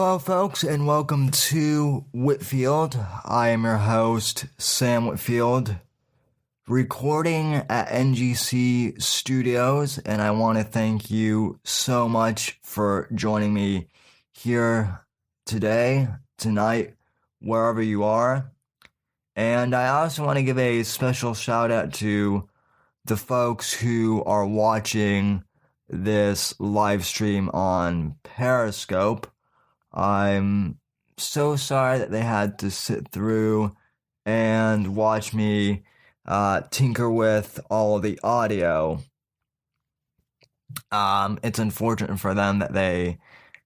Hello, folks, and welcome to Whitfield. I am your host, Sam Whitfield, recording at NGC Studios, and I want to thank you so much for joining me here today, tonight, wherever you are. And I also want to give a special shout out to the folks who are watching this live stream on Periscope. I'm so sorry that they had to sit through and watch me tinker with all of the audio. It's unfortunate for them that they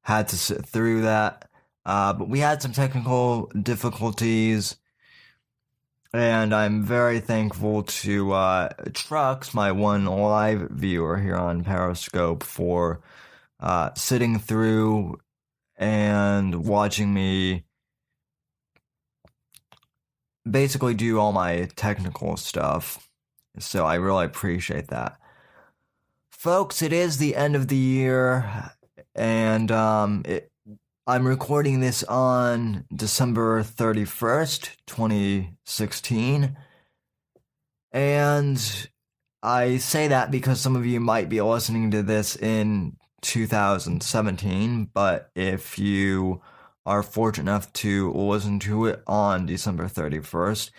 had to sit through that, but we had some technical difficulties, and I'm very thankful to Trux, my one live viewer here on Periscope, for sitting through and watching me basically do all my technical stuff. So I really appreciate that. Folks, it is the end of the year, and I'm recording this on December 31st, 2016. And I say that because some of you might be listening to this in 2017, but if you are fortunate enough to listen to it on December 31st,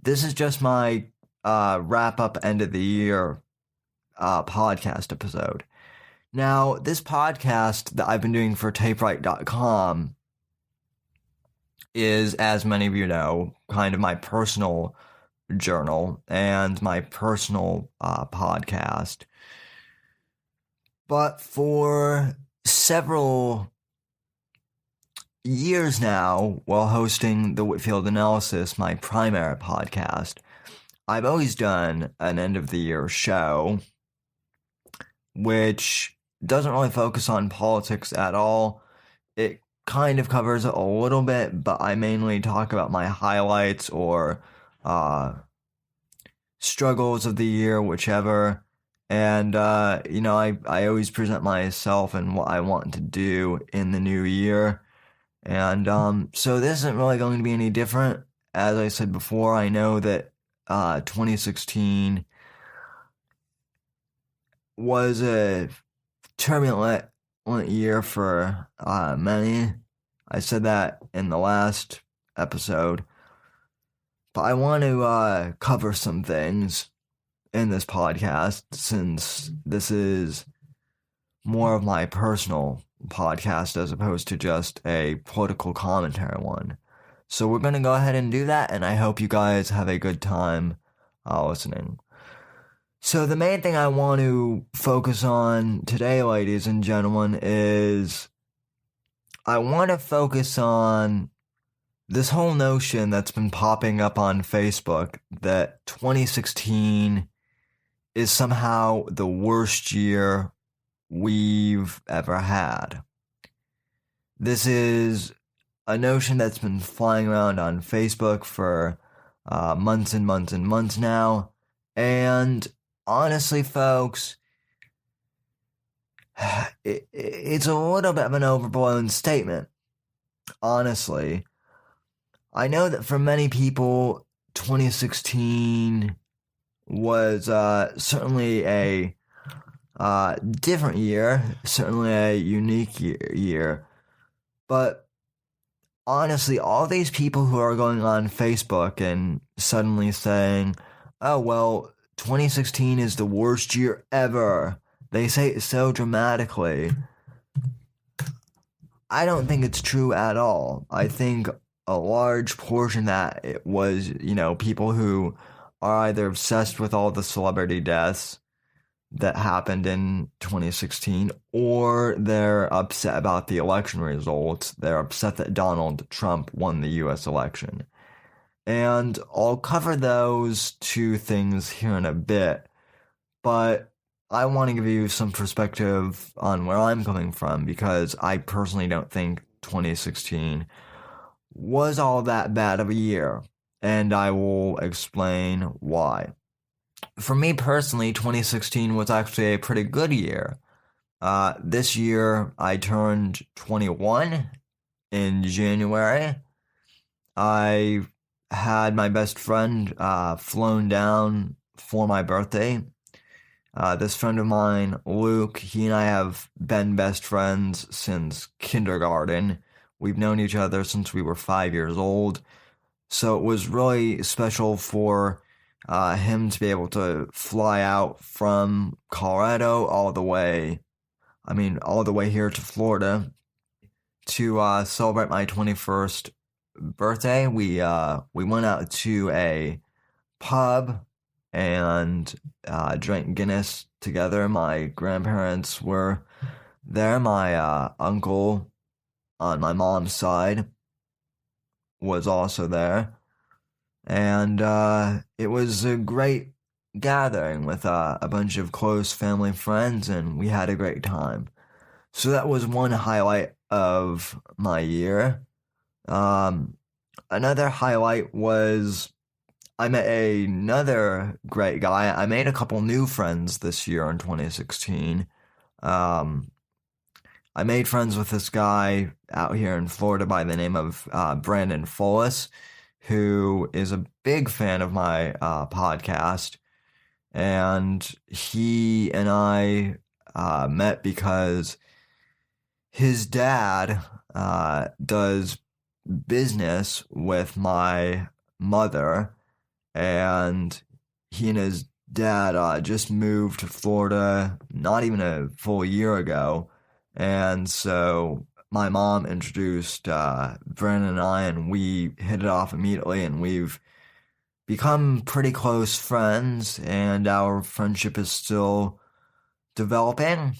this is just my wrap-up end of the year podcast episode. Now, this podcast that I've been doing for TapeWrite.com is, as many of you know, kind of my personal journal and my personal podcast. But for several years now, while hosting the Whitfield Analysis, my primary podcast, I've always done an end-of-the-year show, which doesn't really focus on politics at all. It kind of covers it a little bit, but I mainly talk about my highlights or struggles of the year, whichever. And, I always present myself and what I want to do in the new year. And so this isn't really going to be any different. As I said before, I know that 2016 was a turbulent year for many. I said that in the last episode. But I want to cover some things in this podcast, since this is more of my personal podcast as opposed to just a political commentary one. So we're going to go ahead and do that, and I hope you guys have a good time listening. So the main thing I want to focus on today, ladies and gentlemen, is I want to focus on this whole notion that's been popping up on Facebook that 2016 is somehow the worst year we've ever had. This is a notion that's been flying around on Facebook for months and months and months now. And honestly, folks, it's a little bit of an overblown statement. Honestly, I know that for many people, 2016 was certainly a different year, certainly a unique year. But honestly, all these people who are going on Facebook and suddenly saying, oh, well, 2016 is the worst year ever. They say it so dramatically. I don't think it's true at all. I think a large portion that it was, people who are either obsessed with all the celebrity deaths that happened in 2016, or they're upset about the election results. They're upset that Donald Trump won the U.S. election. And I'll cover those two things here in a bit, but I want to give you some perspective on where I'm coming from, because I personally don't think 2016 was all that bad of a year, and I will explain why. For me personally, 2016 was actually a pretty good year. This year, I turned 21, in January, I had my best friend flown down for my birthday. This friend of mine, Luke, he and I have been best friends since kindergarten. We've known each other since we were 5 years old. So it was really special for him to be able to fly out from Colorado all the way here to Florida to celebrate my 21st birthday. We went out to a pub and drank Guinness together. My grandparents were there. My uncle on my mom's side was also there. And it was a great gathering with a bunch of close family friends, and we had a great time. So that was one highlight of my year. Another highlight was I met another great guy. I made a couple new friends this year in 2016. I made friends with this guy out here in Florida by the name of Brandon Fullis, who is a big fan of my podcast. And he and I met because his dad does business with my mother, and he and his dad just moved to Florida not even a full year ago. And so my mom introduced Brandon and I, and we hit it off immediately, and we've become pretty close friends, and our friendship is still developing.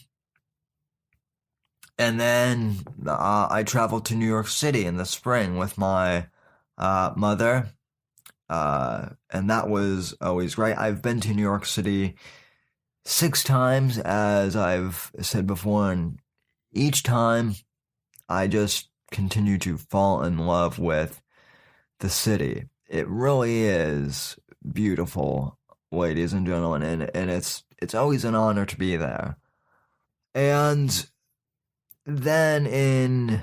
And then I traveled to New York City in the spring with my mother, and that was always great. I've been to New York City 6 times, as I've said before, and each time I just continue to fall in love with the city. It really is beautiful, ladies and gentlemen, and it's always an honor to be there. And then in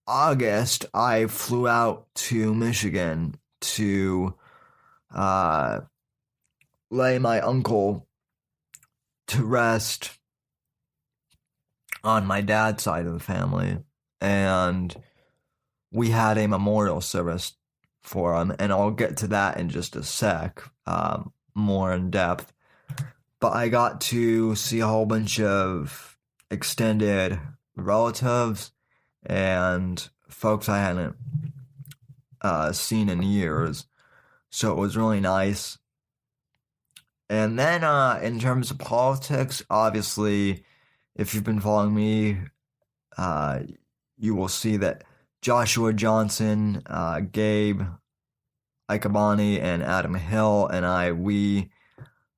August, I flew out to Michigan to lay my uncle to rest on my dad's side of the family, and we had a memorial service for him, and I'll get to that in just a sec, more in depth. But I got to see a whole bunch of extended relatives and folks I hadn't seen in years, so it was really nice. And then in terms of politics, obviously, if you've been following me, you will see that Joshua Johnson, Gabe Ikebani, and Adam Hill and we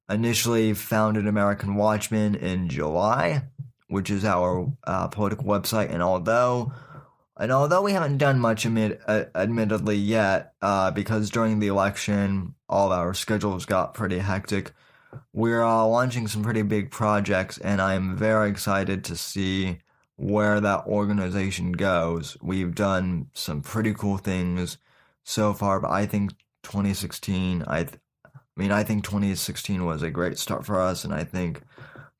initially founded American Watchmen in July, which is our political website. And although we haven't done much admittedly yet, because during the election all of our schedules got pretty hectic, we're launching some pretty big projects, and I'm very excited to see where that organization goes. We've done some pretty cool things so far, but I think 2016, I think 2016 was a great start for us, and I think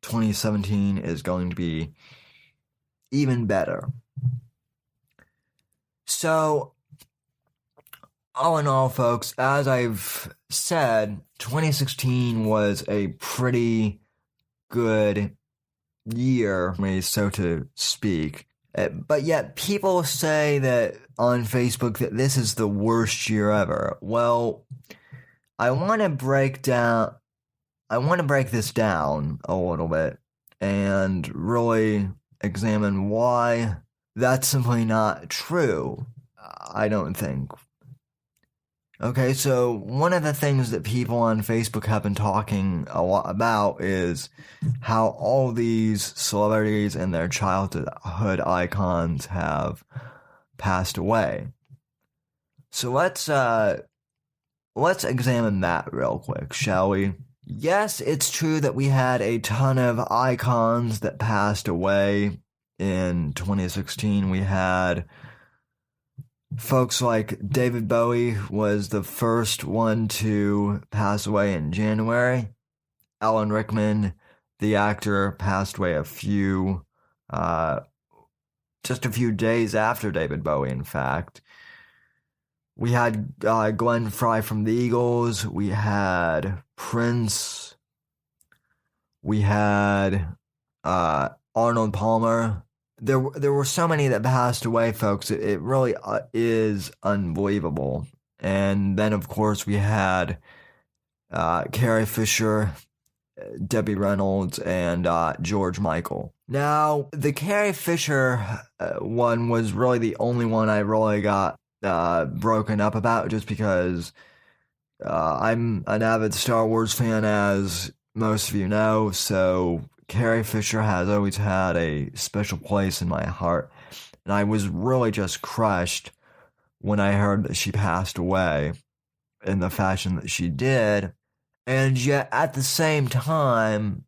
2017 is going to be even better. So, all in all, folks, as I've said, 2016 was a pretty good year, so to speak. But yet, people say that on Facebook that this is the worst year ever. Well, I want to break this down a little bit and really examine why that's simply not true, I don't think. Okay, so one of the things that people on Facebook have been talking a lot about is how all these celebrities and their childhood icons have passed away. So let's examine that real quick, shall we? Yes, it's true that we had a ton of icons that passed away in 2016. We had folks like David Bowie was the first one to pass away in January. Alan Rickman, the actor, passed away just a few days after David Bowie, in fact. We had Glenn Frey from the Eagles. We had Prince. We had Arnold Palmer. There were so many that passed away, folks. It really is unbelievable. And then, of course, we had Carrie Fisher, Debbie Reynolds, and George Michael. Now, the Carrie Fisher one was really the only one I really got broken up about, just because I'm an avid Star Wars fan, as most of you know, so Carrie Fisher has always had a special place in my heart, and I was really just crushed when I heard that she passed away in the fashion that she did. And yet, at the same time,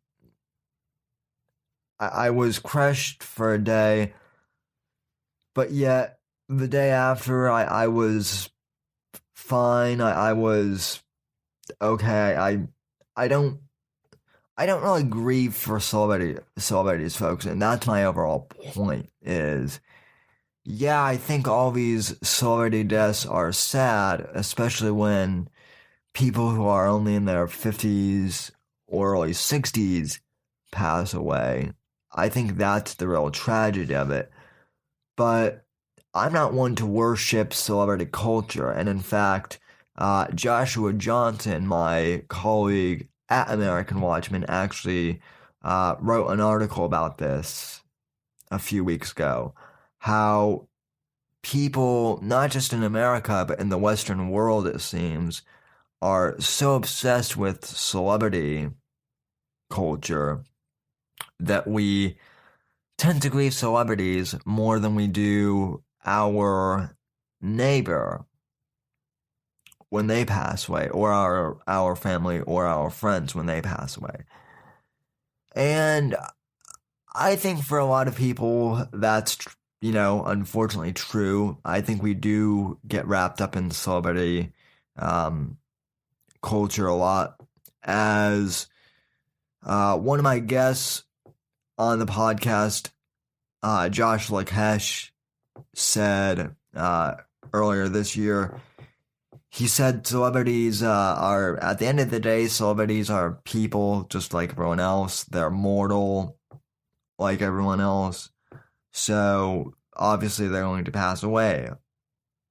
I was crushed for a day, but yet the day after, I was fine. I was okay. I don't really grieve for celebrities, folks, and that's my overall point. Is, yeah, I think all these celebrity deaths are sad, especially when people who are only in their 50s or early 60s pass away. I think that's the real tragedy of it. But I'm not one to worship celebrity culture. And in fact, Joshua Johnson, my colleague at American Watchman, actually wrote an article about this a few weeks ago. How people, not just in America, but in the Western world, it seems, are so obsessed with celebrity culture that we tend to grieve celebrities more than we do our neighbor when they pass away, or our family or our friends when they pass away. And I think for a lot of people that's, unfortunately true. I think we do get wrapped up in celebrity culture a lot. As one of my guests on the podcast, Josh Lakesh, said earlier this year, he said celebrities are, at the end of the day, celebrities are people just like everyone else. They're mortal like everyone else. So obviously they're going to pass away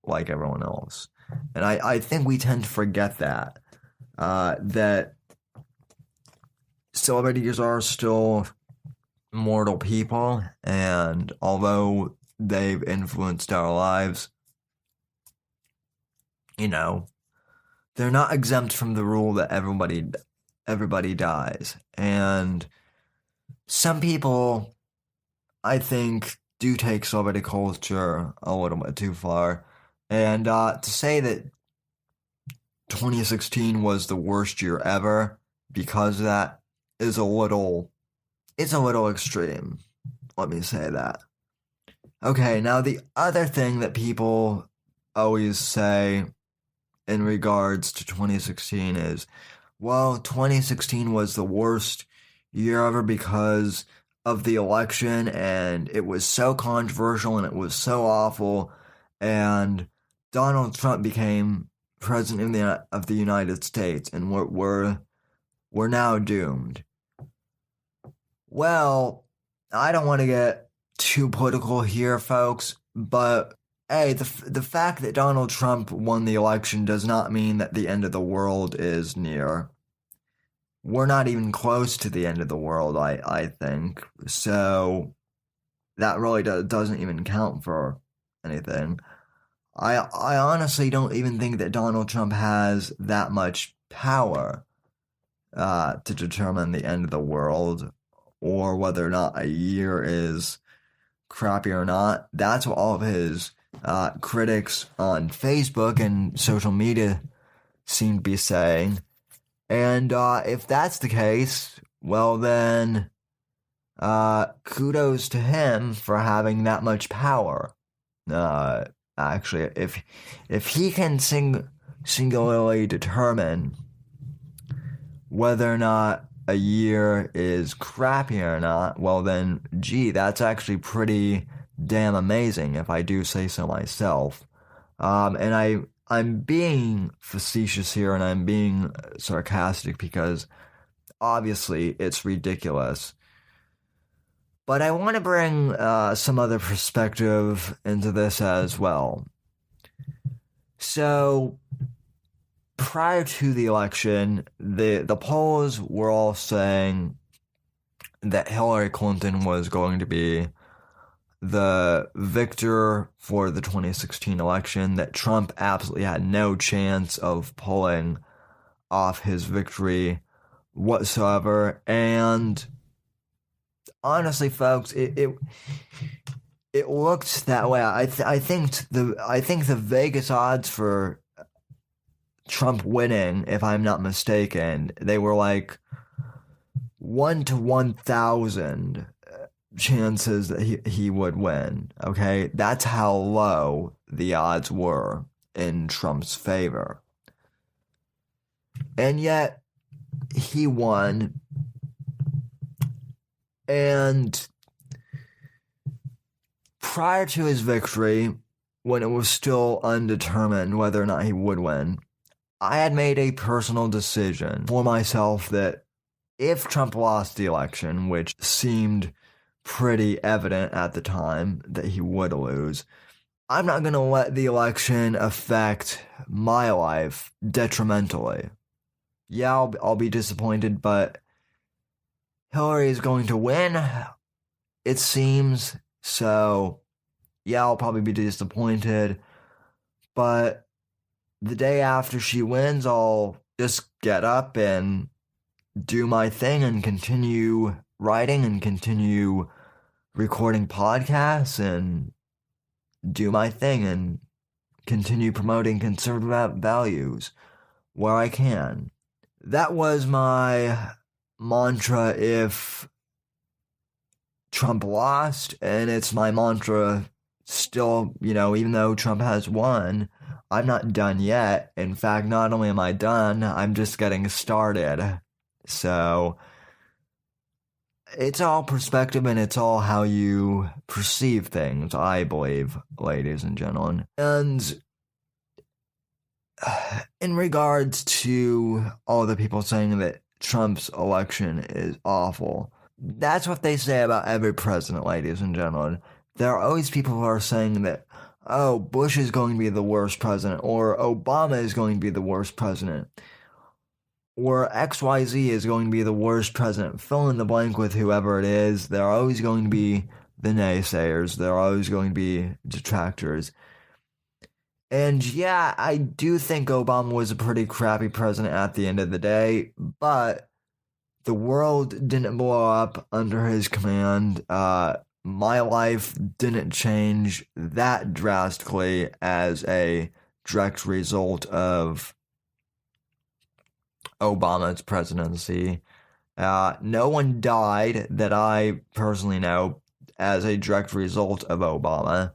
like everyone else. And I think we tend to forget that celebrities are still mortal people, and although they've influenced our lives, they're not exempt from the rule that everybody dies. And some people, I think, do take celebrity culture a little bit too far. And to say that 2016 was the worst year ever because of that is a little extreme. Let me say that. Okay, now the other thing that people always say in regards to 2016 is, well, 2016 was the worst year ever because of the election, and it was so controversial, and it was so awful, and Donald Trump became president of the United States, and we're now doomed. Well, I don't want to get too political here, folks, but hey, the fact that Donald Trump won the election does not mean that the end of the world is near. We're not even close to the end of the world, I think. So that really doesn't even count for anything. I honestly don't even think that Donald Trump has that much power to determine the end of the world, or whether or not a year is crappy or not. That's what all of his critics on Facebook and social media seem to be saying. And if that's the case, well then, kudos to him for having that much power. Actually, if he can singularly determine whether or not a year is crappy or not, well then, gee, that's actually pretty damn amazing, if I do say so myself. And I'm being facetious here, and I'm being sarcastic because obviously it's ridiculous. But I want to bring some other perspective into this as well. So, prior to the election, the polls were all saying that Hillary Clinton was going to be the victor for the 2016 election, that Trump absolutely had no chance of pulling off his victory whatsoever. And honestly, folks, it looked that way. I think the Vegas odds for Trump winning, if I'm not mistaken, they were like 1 to 1,000 chances that he would win. Okay, that's how low the odds were in Trump's favor, and yet he won. And prior to his victory, when it was still undetermined whether or not he would win, I had made a personal decision for myself that if Trump lost the election, which seemed pretty evident at the time that he would lose, I'm not going to let the election affect my life detrimentally. Yeah, I'll be disappointed, but Hillary is going to win, it seems. So, yeah, I'll probably be disappointed, but the day after she wins, I'll just get up and do my thing and continue writing and continue recording podcasts and do my thing and continue promoting conservative values where I can. That was my mantra if Trump lost, and it's my mantra still, even though Trump has won, I'm not done yet. In fact, not only am I done, I'm just getting started. So, it's all perspective and it's all how you perceive things, I believe, ladies and gentlemen. And in regards to all the people saying that Trump's election is awful, that's what they say about every president, ladies and gentlemen. There are always people who are saying that, oh, Bush is going to be the worst president, or Obama is going to be the worst president, or XYZ is going to be the worst president. Fill in the blank with whoever it is. There are always going to be the naysayers. There are always going to be detractors. And yeah, I do think Obama was a pretty crappy president at the end of the day, but the world didn't blow up under his command. My life didn't change that drastically as a direct result of Obama's presidency. No one died that I personally know as a direct result of Obama.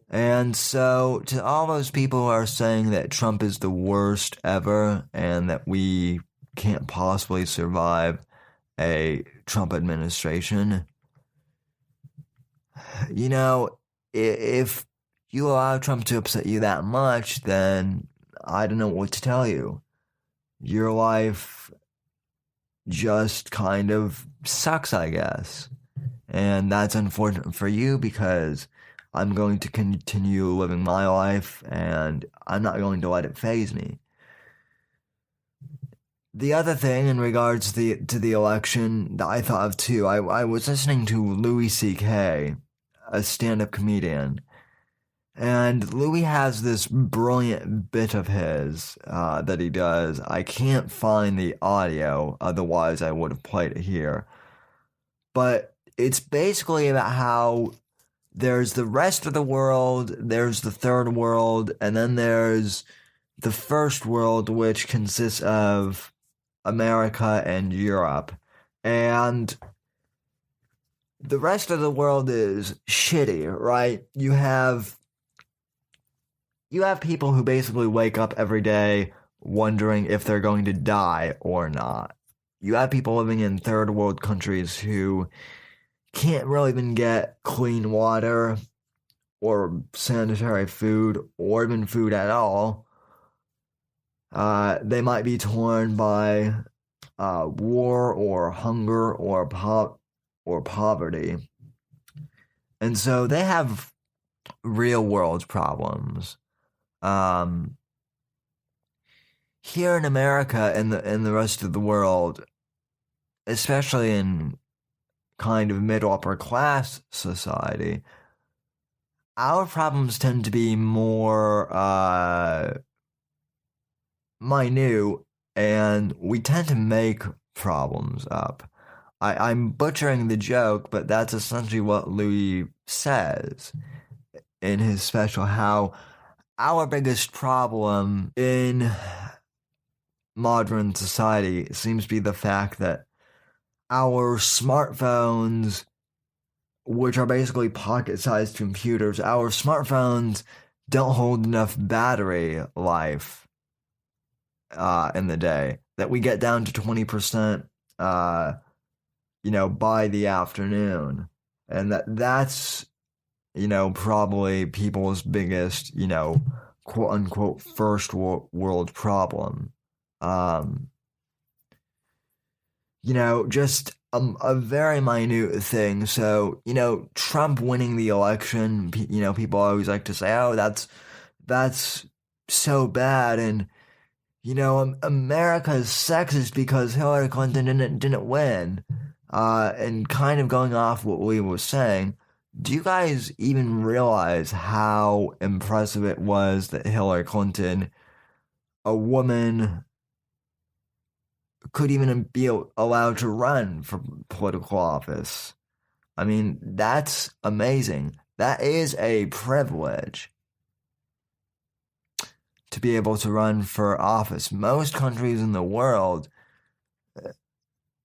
And so, to all those people who are saying that Trump is the worst ever and that we can't possibly survive a Trump administration, if you allow Trump to upset you that much, then I don't know what to tell you. Your life just kind of sucks, I guess. And that's unfortunate for you because I'm going to continue living my life and I'm not going to let it faze me. The other thing in regards to the election that I thought of too, I was listening to Louis C.K., a stand-up comedian, and Louis has this brilliant bit of his that he does. I can't find the audio, otherwise I would have played it here. But it's basically about how there's the rest of the world, there's the third world, and then there's the first world, which consists of America and Europe. And the rest of the world is shitty, right? You have people who basically wake up every day wondering if they're going to die or not. You have people living in third world countries who can't really even get clean water or sanitary food or even food at all. They might be torn by war or hunger or poverty. And so they have real world problems. Here in America and the rest of the world, especially in kind of middle upper class society, our problems tend to be more minute, and we tend to make problems up. I'm butchering the joke, but that's essentially what Louis says in his special, how our biggest problem in modern society seems to be the fact that our smartphones, which are basically pocket-sized computers, our smartphones don't hold enough battery life in the day, that we get down to 20%, by the afternoon. And that's, probably people's biggest, quote unquote, first world problem. Just a very minute thing. So, Trump winning the election, people always like to say, oh, that's so bad. And, America is sexist because Hillary Clinton didn't win. And kind of going off what we were saying, do you guys even realize how impressive it was that Hillary Clinton, a woman, could even be allowed to run for political office? I mean, that's amazing. That is a privilege to be able to run for office. Most countries in the world,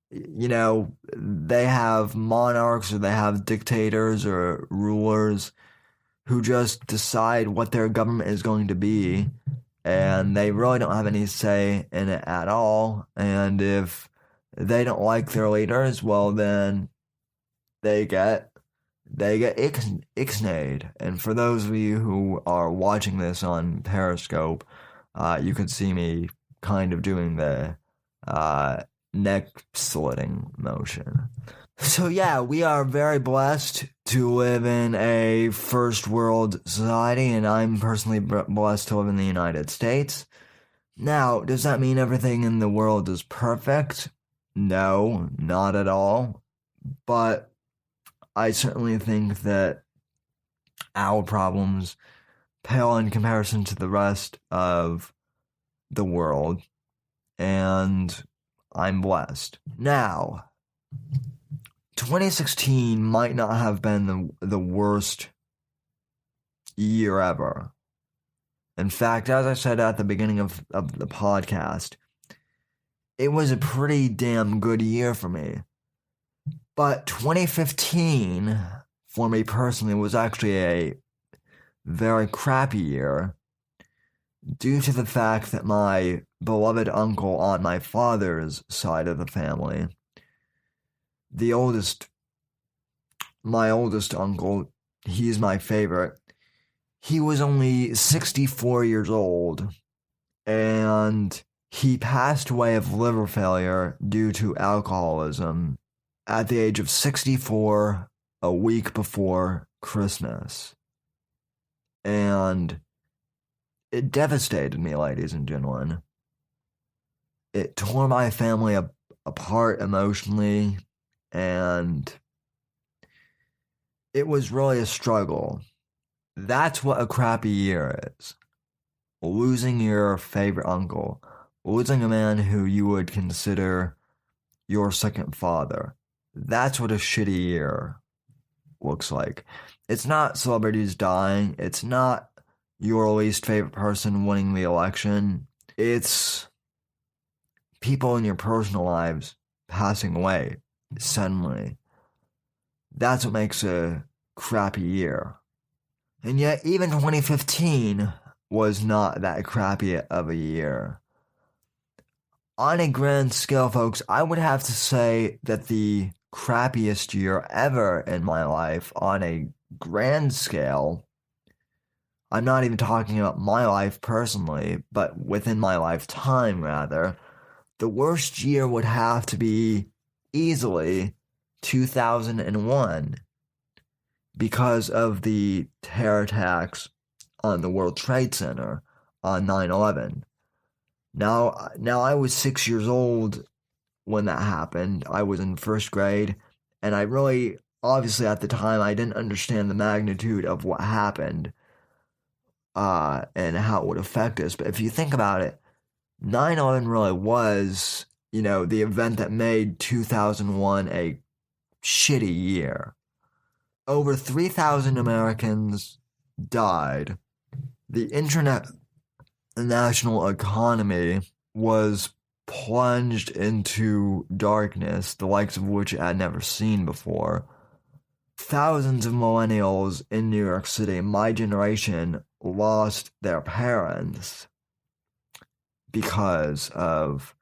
they have monarchs or they have dictators or rulers who just decide what their government is going to be, and they really don't have any say in it at all. And if they don't like their leaders, well, then they get ixnayed. And for those of you who are watching this on Periscope, you can see me kind of doing the neck slitting motion. So yeah, we are very blessed to live in a first world society, and I'm personally blessed to live in the United States. Now, does that mean everything in the world is perfect? No, not at all. But I certainly think that our problems pale in comparison to the rest of the world, and I'm blessed. Now, 2016 might not have been the worst year ever. In fact, as I said at the beginning of the podcast, it was a pretty damn good year for me. But 2015, for me personally, was actually a very crappy year due to the fact that my beloved uncle on my father's side of the family, my oldest uncle, he's my favorite, he was only 64 years old, and he passed away of liver failure due to alcoholism at the age of 64, a week before Christmas. And it devastated me, ladies and gentlemen. It tore my family apart emotionally, and it was really a struggle. That's what a crappy year is. Losing your favorite uncle. Losing a man who you would consider your second father. That's what a shitty year looks like. It's not celebrities dying. It's not your least favorite person winning the election. It's people in your personal lives passing away suddenly. That's what makes a crappy year. And yet, even 2015 was not that crappy of a year. On a grand scale, folks, I would have to say that the crappiest year ever in my life, on a grand scale, I'm not even talking about my life personally, but within my lifetime, rather, the worst year would have to be easily 2001 because of the terror attacks on the World Trade Center on 9/11. Now I was 6 years old when that happened. I was in first grade, and I really, obviously at the time, I didn't understand the magnitude of what happened and how it would affect us. But if you think about it, 9/11 really was, the event that made 2001 a shitty year. Over 3,000 Americans died. The international economy was plunged into darkness, the likes of which it had never seen before. Thousands of millennials in New York City, my generation, lost their parents because of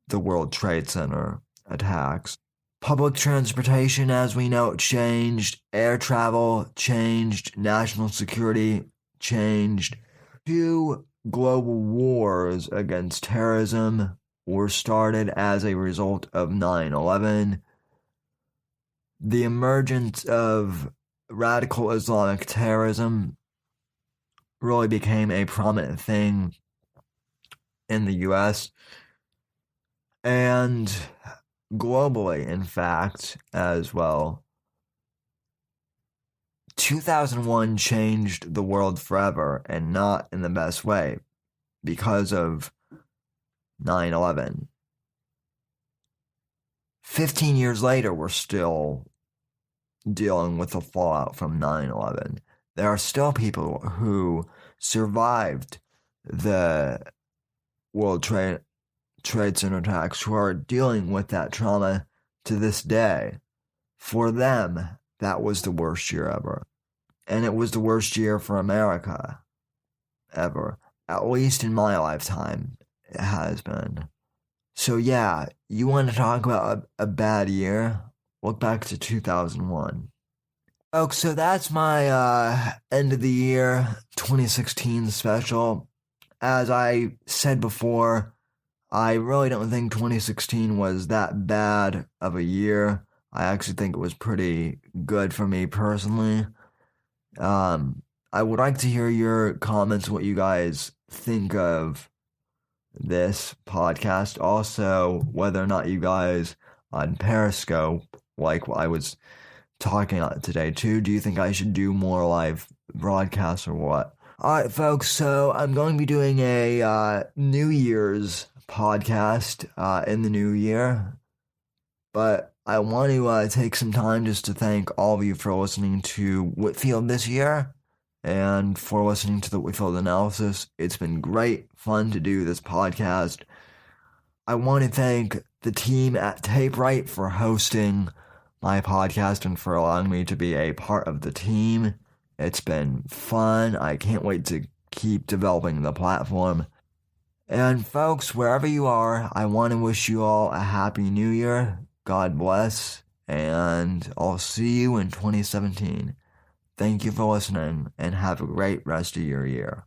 the World Trade Center attacks. Public transportation, as we know, changed. Air travel changed. National security changed. 2 global wars against terrorism were started as a result of 9/11. The emergence of radical Islamic terrorism really became a prominent thing in the US and globally, in fact, as well. 2001 changed the world forever, and not in the best way, because of 9/11. 15 years later, we're still dealing with the fallout from 9/11. There are still people who survived the World Trade Center attacks who are dealing with that trauma to this day. For them, that was the worst year ever. And it was the worst year for America ever. At least in my lifetime, it has been. So yeah, you want to talk about a bad year? Look back to 2001. Folks, so that's my end of the year 2016 special. As I said before, I really don't think 2016 was that bad of a year. I actually think it was pretty good for me personally. I would like to hear your comments, what you guys think of this podcast. Also, whether or not you guys on Periscope, like what I was talking about today too, do you think I should do more live broadcasts or what? Alright, folks, so I'm going to be doing a New Year's podcast in the new year, but I want to take some time just to thank all of you for listening to Whitfield this year and for listening to the Whitfield Analysis. It's been great fun to do this podcast. I want to thank the team at Tape Right for hosting my podcast and for allowing me to be a part of the team. It's been fun. I can't wait to keep developing the platform. And folks, wherever you are, I want to wish you all a happy new year. God bless, and I'll see you in 2017. Thank you for listening, and have a great rest of your year.